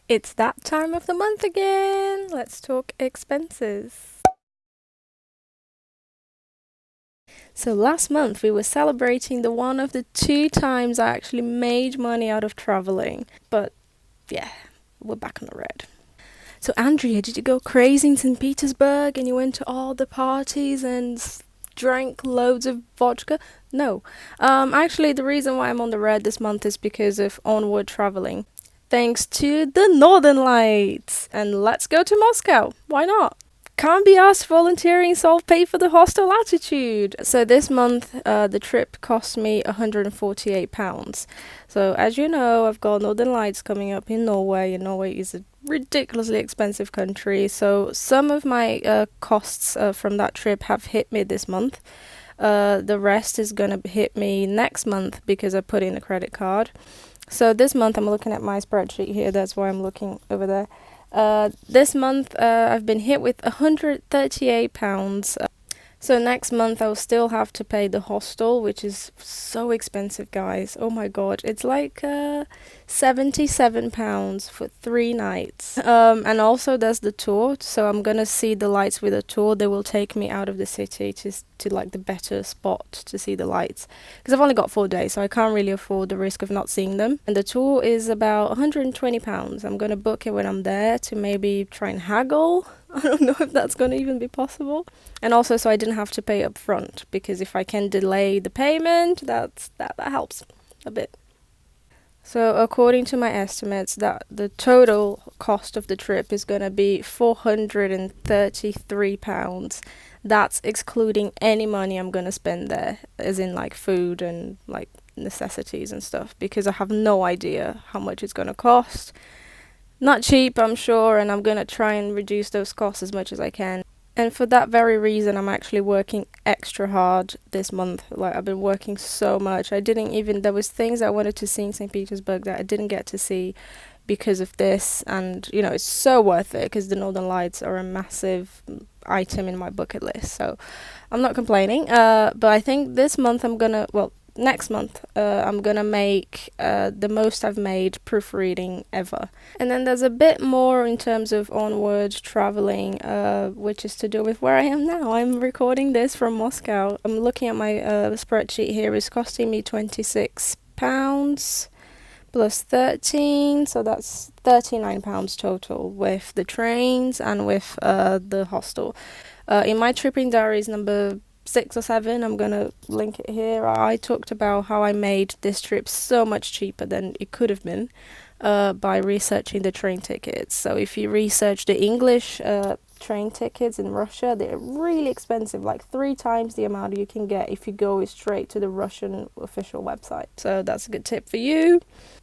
It's that time of the month again. Let's talk expenses. So last month we were celebrating the one of the two times I actually made money out of traveling. But yeah, we're back on the red. So Andrea, did you go crazy in St. Petersburg and you went to all the parties and drank loads of vodka? No. Actually the reason why I'm on the red this month is because of onward traveling. Thanks to the Northern Lights. And let's go to Moscow. Why not? Can't be asked volunteering, so I'll pay for the hostel attitude. So this month, the trip cost me £148. So as you know, I've got Northern Lights coming up in Norway, and Norway is a ridiculously expensive country. So some of my costs from that trip have hit me this month. The rest is gonna hit me next month because I put in a credit card. So this month I'm looking at my spreadsheet here. That's why I'm looking over there. This month I've been hit with £138. So next month I'll still have to pay the hostel, which is so expensive, guys. Oh my god, it's like £77 for 3 nights. And also there's the tour. So I'm gonna see the lights with a tour. They will take me out of the city to like the better spot to see the lights. Because I've only got 4 days, so I can't really afford the risk of not seeing them. And the tour is about £120. I'm gonna book it when I'm there to maybe try and haggle. I don't know if that's going to even be possible. And also, so I didn't have to pay up front, because if I can delay the payment, that helps a bit. So according to my estimates, that the total cost of the trip is going to be £433. That's excluding any money I'm going to spend there, as in like food and like necessities and stuff, because I have no idea how much it's going to cost. Not cheap, I'm sure, and I'm gonna try and reduce those costs as much as I can. And for that very reason, I'm actually working extra hard this month. Like, I've been working so much. There was things I wanted to see in St. Petersburg that I didn't get to see because of this. And, it's so worth it because the Northern Lights are a massive item in my bucket list. So I'm not complaining. But I think this month next month, I'm gonna make the most I've made proofreading ever. And then there's a bit more in terms of onward traveling, which is to do with where I am now. I'm recording this from Moscow. I'm looking at my spreadsheet here. It's costing me £26 plus 13, so that's £39 total with the trains and with the hostel. In my tripping diaries number 6 or 7, I'm gonna link it here. I talked about how I made this trip so much cheaper than it could have been by researching the train tickets. So if you research the English train tickets in Russia, they're really expensive, like 3 times the amount you can get if you go straight to the Russian official website. So that's a good tip for you.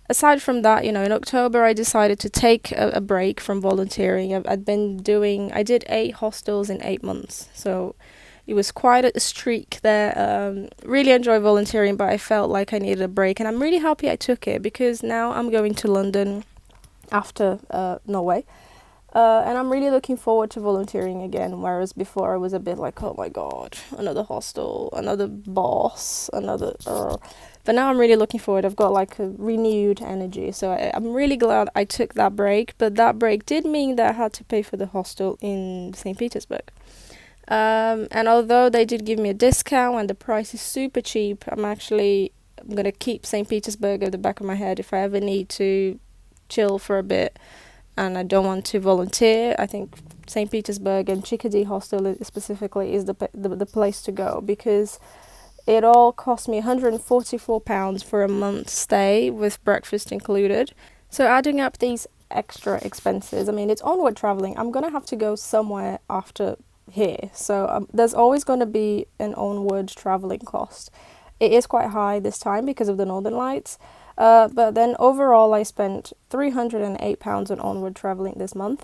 Aside from that, in October I decided to take a break from volunteering. I did 8 hostels in 8 months, so it was quite a streak there. Really enjoy volunteering, but I felt like I needed a break, and I'm really happy I took it because now I'm going to London after Norway. And I'm really looking forward to volunteering again, whereas before I was a bit like, oh my god, another hostel, another boss, another... But now I'm really looking forward. I've got like a renewed energy, so I'm really glad I took that break, but that break did mean that I had to pay for the hostel in St. Petersburg. And although they did give me a discount and the price is super cheap, I'm going to keep St. Petersburg at the back of my head if I ever need to chill for a bit and I don't want to volunteer. I think St. Petersburg and Chickadee Hostel specifically is the place to go, because it all cost me £144 for a month's stay with breakfast included. So adding up these extra expenses, it's onward traveling. I'm going to have to go somewhere after here, so there's always going to be an onward traveling cost. It is quite high this time because of the Northern Lights, but then overall I spent £308 on onward traveling this month,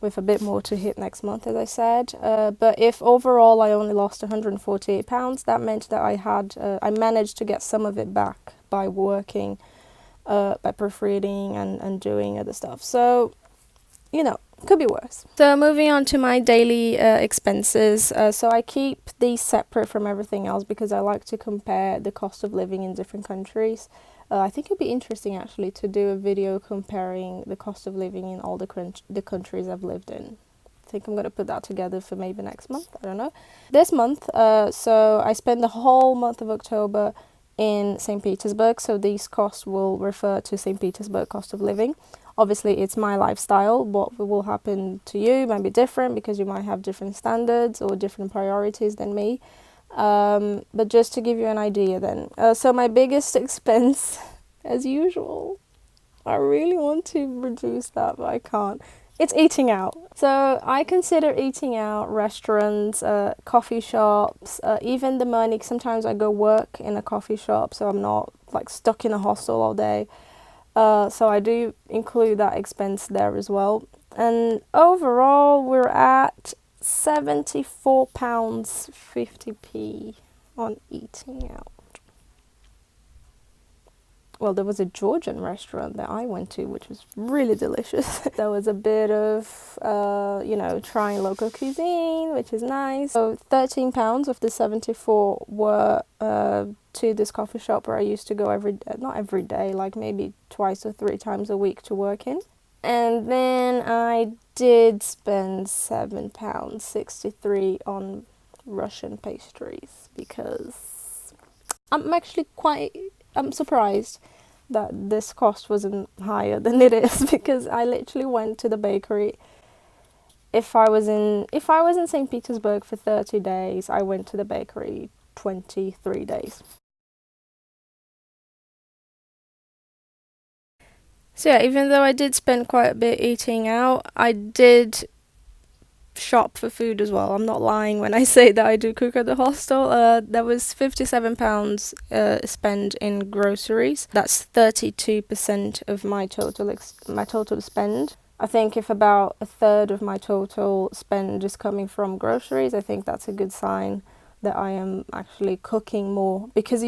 with a bit more to hit next month, as I said. But if overall I only lost £148, that meant that I managed to get some of it back by working, by proofreading and doing other stuff. So, could be worse. So moving on to my daily expenses. So I keep these separate from everything else because I like to compare the cost of living in different countries. I think it'd be interesting actually to do a video comparing the cost of living in all the countries I've lived in. I think I'm going to put that together for maybe next month. I don't know. This month, so I spent the whole month of October in St. Petersburg. So these costs will refer to St. Petersburg cost of living. Obviously, it's my lifestyle. What will happen to you might be different because you might have different standards or different priorities than me. But just to give you an idea then. So my biggest expense, as usual, I really want to reduce that, but I can't. It's eating out. So I consider eating out, restaurants, coffee shops, even the money. Sometimes I go work in a coffee shop, so I'm not like stuck in a hostel all day. So I do include that expense there as well. And overall, we're at £74.50 on eating out. Well, there was a Georgian restaurant that I went to, which was really delicious. There was a bit of, trying local cuisine, which is nice. So £13 of the 74 were to this coffee shop where I used to go not every day, like maybe twice or three times a week to work in. And then I did spend £7.63 on Russian pastries because I'm surprised that this cost wasn't higher than it is because I literally went to the bakery. If I was in St. Petersburg for 30 days, I went to the bakery 23 days. So yeah, even though I did spend quite a bit eating out, I did shop for food as well. I'm not lying when I say that I do cook at the hostel. There was £57 spent in groceries. That's 32% of my total spend. I think if about a third of my total spend is coming from groceries, I think that's a good sign that I am actually cooking more. Because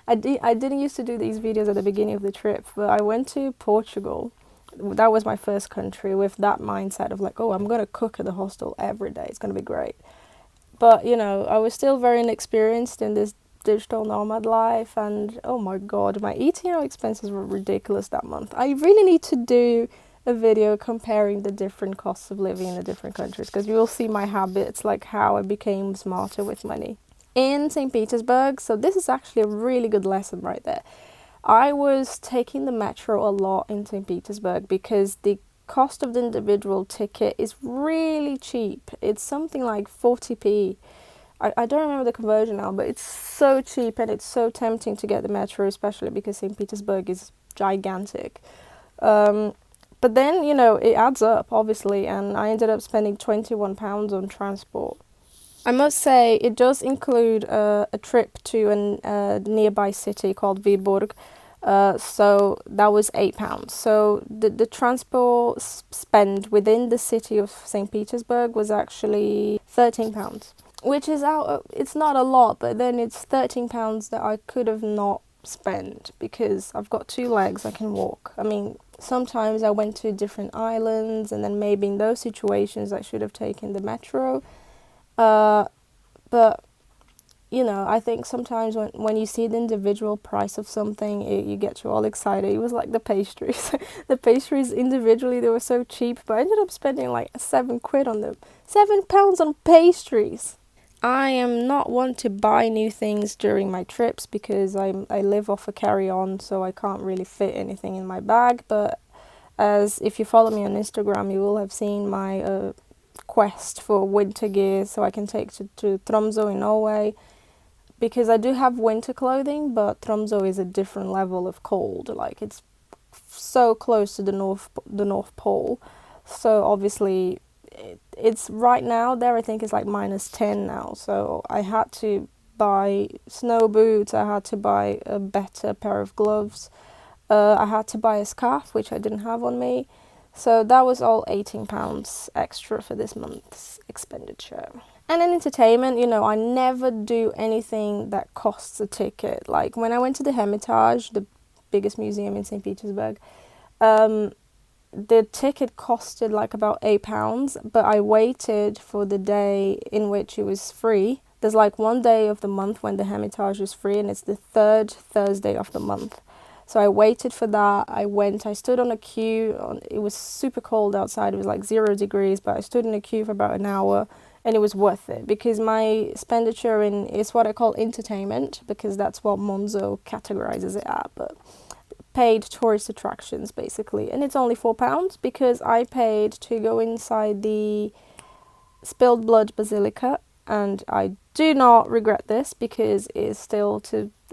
I didn't used to do these videos at the beginning of the trip, but I went to Portugal. That was my first country with that mindset of like, oh, I'm going to cook at the hostel every day. It's going to be great. But, I was still very inexperienced in this digital nomad life. And, oh my God, my eating out expenses were ridiculous that month. I really need to do a video comparing the different costs of living in the different countries because you will see my habits, like how I became smarter with money. In St. Petersburg, so this is actually a really good lesson right there. I was taking the metro a lot in St. Petersburg because the cost of the individual ticket is really cheap. It's something like 40p. I don't remember the conversion now, but it's so cheap and it's so tempting to get the metro, especially because St. Petersburg is gigantic. But then, it adds up, obviously, and I ended up spending £21 on transport. I must say, it does include a trip to a nearby city called Viborg. So that was £8. So the transport spend within the city of St. Petersburg was actually £13, which is it's not a lot, but then it's £13 that I could have not spent because I've got two legs, I can walk. I mean, sometimes I went to different islands and then maybe in those situations I should have taken the metro. But I think sometimes when you see the individual price of something, you get you all excited. It was like the pastries. The pastries individually, they were so cheap, but I ended up spending like £7 on them. £7 on pastries. I am not one to buy new things during my trips because I live off a carry-on, so I can't really fit anything in my bag. But as if you follow me on Instagram, you will have seen my quest for winter gear so I can take to Tromsø in Norway. Because I do have winter clothing, but Tromsø is a different level of cold. Like it's so close to the North Pole. So obviously, it's right now there. I think it's like -10 now. So I had to buy snow boots. I had to buy a better pair of gloves. I had to buy a scarf, which I didn't have on me. So that was all £18 extra for this month's expenditure. And in entertainment, I never do anything that costs a ticket. Like when I went to the Hermitage, the biggest museum in St. Petersburg, the ticket costed like about £8, but I waited for the day in which it was free. There's like one day of the month when the Hermitage is free, and it's the third Thursday of the month. So I waited for that. I stood on a queue. It was super cold outside. It was like 0 degrees, but I stood in a queue for about an hour, and it was worth it because my expenditure in is what I call entertainment, because that's what Monzo categorizes it at. But paid tourist attractions basically, and it's only £4 because I paid to go inside the Spilled Blood Basilica, and I do not regret this because it's still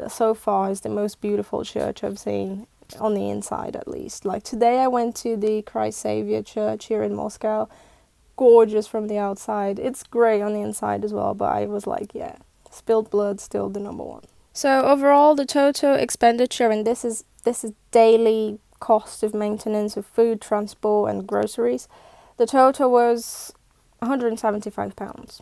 so far is the most beautiful church I've seen on the inside, at least. Like today I went to the Christ Savior Church here in Moscow. Gorgeous from the outside. It's great on the inside as well, but I was like, yeah, Spilled Blood still the number one. So overall, the total expenditure, and this is daily cost of maintenance of food, transport, and groceries. The total was £175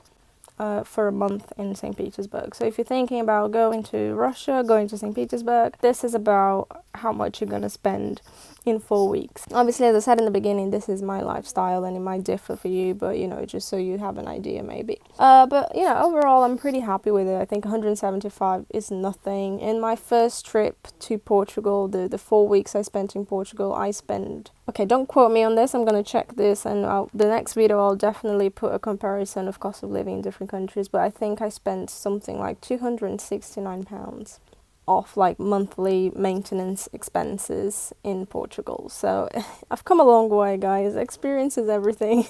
for a month in St. Petersburg. So if you're thinking about going to Russia, going to St. Petersburg, this is about how much you're going to spend in 4 weeks. Obviously, as I said in the beginning, this is my lifestyle and it might differ for you, but just so you have an idea maybe. But overall I'm pretty happy with it. I think 175 is nothing. In my first trip to Portugal, the 4 weeks I spent in Portugal, okay, don't quote me on this, I'm going to check this, and the next video I'll definitely put a comparison of cost of living in different countries, but I think I spent something like £269 off like monthly maintenance expenses in Portugal. So I've come a long way, guys. Experience is everything.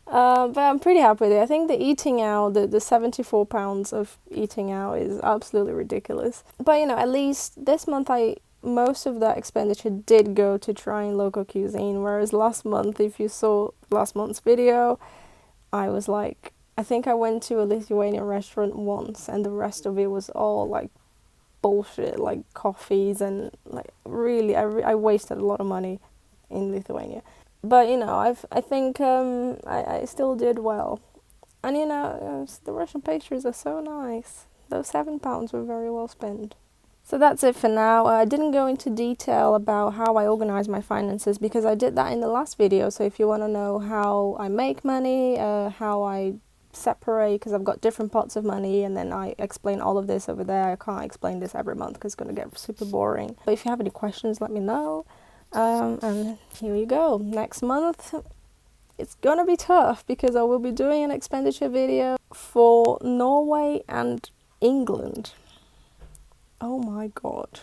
But I'm pretty happy with it. I think the eating out, the £74 of eating out is absolutely ridiculous. But at least this month most of that expenditure did go to trying local cuisine, whereas last month, if you saw last month's video, I think I went to a Lithuanian restaurant once, and the rest of it was all like bullshit, like coffees, and like really I wasted a lot of money in Lithuania. But I think I still did well. And the Russian pastries are so nice. Those £7 were very well spent. So that's it for now. I didn't go into detail about how I organize my finances because I did that in the last video. So if you want to know how I make money, how I separate, because I've got different pots of money, and then I explain all of this over there. I can't explain this every month because it's going to get super boring. But if you have any questions, let me know. And here you go. Next month, it's going to be tough because I will be doing an expenditure video for Norway and England. Oh my god.